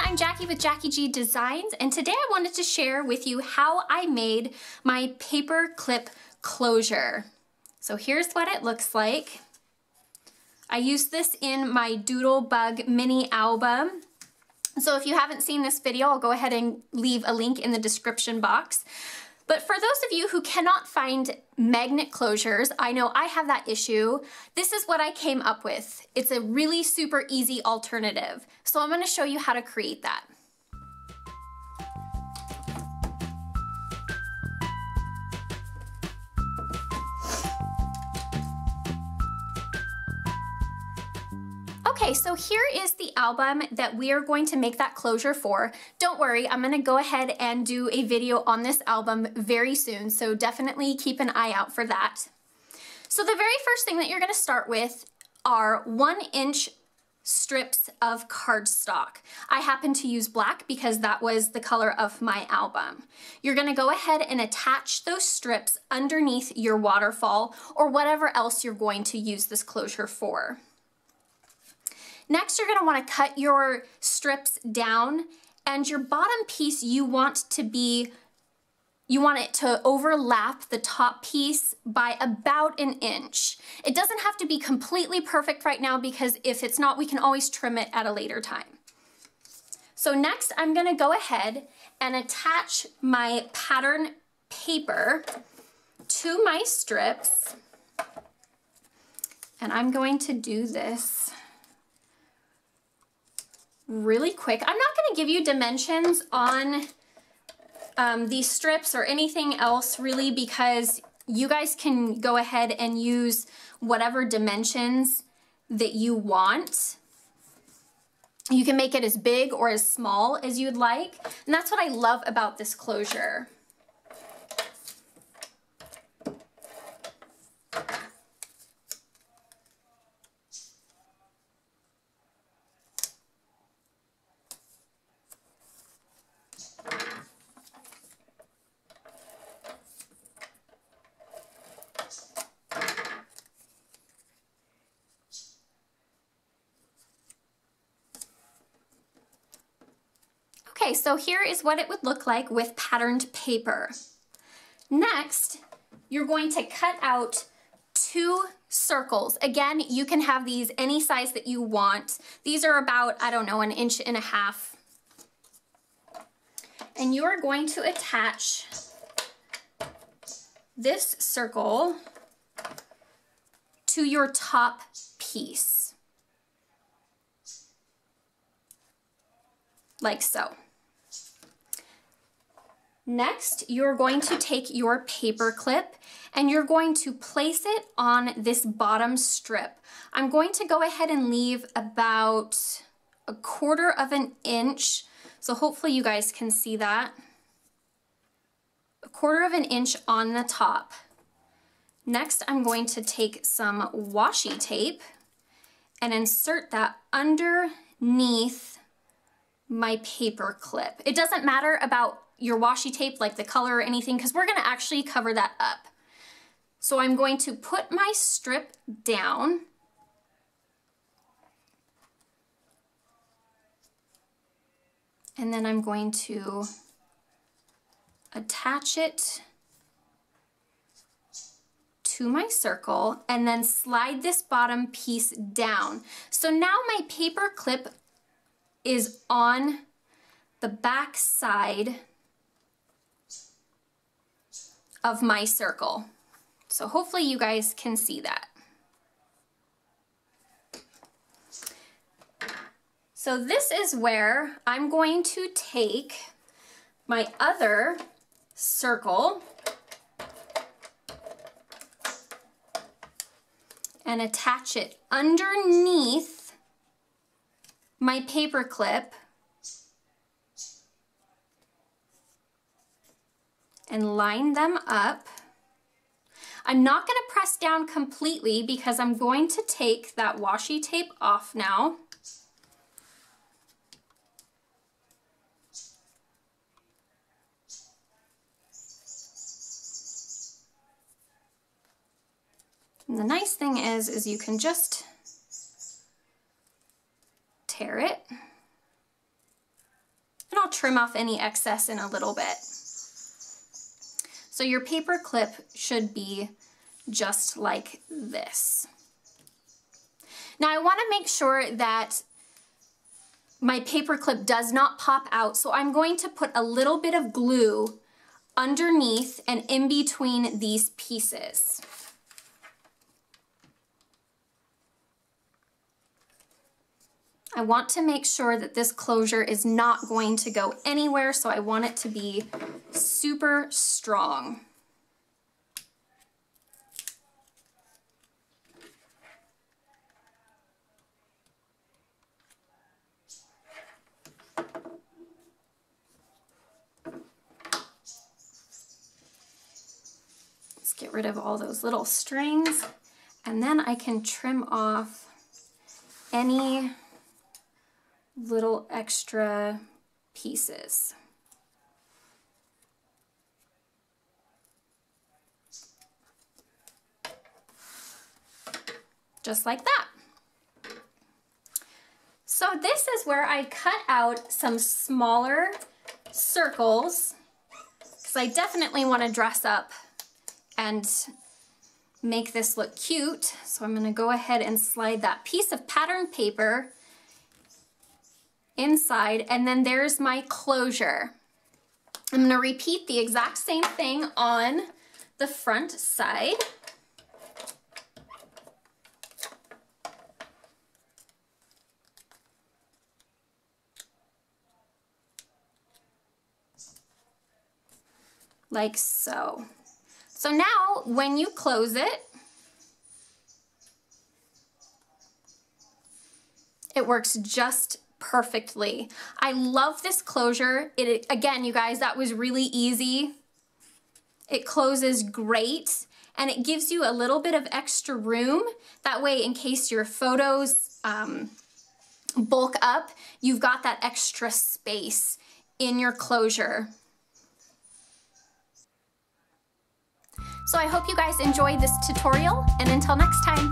I'm Jackie with Jackie G Designs, and today I wanted to share with you how I made my paperclip closure. So here's what it looks like. I used this in my Doodlebug mini album. So if you haven't seen this video, I'll go ahead and leave a link in the description box. But for those of you who cannot find magnet closures, I know I have that issue, this is what I came up with. It's a really super easy alternative. So I'm going to show you how to create that. Okay, so here is the album that we are going to make that closure for. Don't worry, I'm gonna go ahead and do a video on this album very soon, so definitely keep an eye out for that. So the very first thing that you're gonna start with are 1-inch strips of cardstock. I happen to use black because that was the color of my album. You're gonna go ahead and attach those strips underneath your waterfall or whatever else you're going to use this closure for. Next, you're going to want to cut your strips down, and your bottom piece you want it to overlap the top piece by about 1 inch. It doesn't have to be completely perfect right now because if it's not, we can always trim it at a later time. So next, I'm going to go ahead and attach my pattern paper to my strips, and I'm going to do this really quick. I'm not going to give you dimensions on these strips or anything else really, because you guys can go ahead and use whatever dimensions that you want. You can make it as big or as small as you'd like, and that's what I love about this closure. Okay, so here is what it would look like with patterned paper. Next, you're going to cut out 2 circles. Again, you can have these any size that you want. These are about, I don't know, 1.5 inches. And you are going to attach this circle to your top piece, like so. Next, you're going to take your paper clip and you're going to place it on this bottom strip. I'm going to go ahead and leave about 1/4 inch, so hopefully you guys can see that. 1/4 inch on the top. Next, I'm going to take some washi tape and insert that underneath my paper clip. It doesn't matter about your washi tape, like the color or anything, because we're going to actually cover that up. So I'm going to put my strip down, and then I'm going to attach it to my circle and then slide this bottom piece down. So now my paper clip is on the back side of my circle. So hopefully you guys can see that. So this is where I'm going to take my other circle and attach it underneath my paper clip and line them up. I'm not going to press down completely because I'm going to take that washi tape off now. And the nice thing is you can just tear it And I'll trim off any excess in a little bit. So your paper clip should be just like this. Now I want to make sure that my paper clip does not pop out, so I'm going to put a little bit of glue underneath and in between these pieces. I want to make sure that this closure is not going to go anywhere, so I want it to be super strong. Let's get rid of all those little strings, and then I can trim off any little extra pieces. Just like that. So this is where I cut out some smaller circles, because I definitely want to dress up and make this look cute. So I'm going to go ahead and slide that piece of pattern paper inside, and then there's my closure. I'm going to repeat the exact same thing on the front side. Like so. So now when you close it, it works just perfectly. I love this closure. Again, you guys, that was really easy. It closes great, and it gives you a little bit of extra room. That way, in case your photos bulk up, you've got that extra space in your closure. So I hope you guys enjoyed this tutorial, and until next time.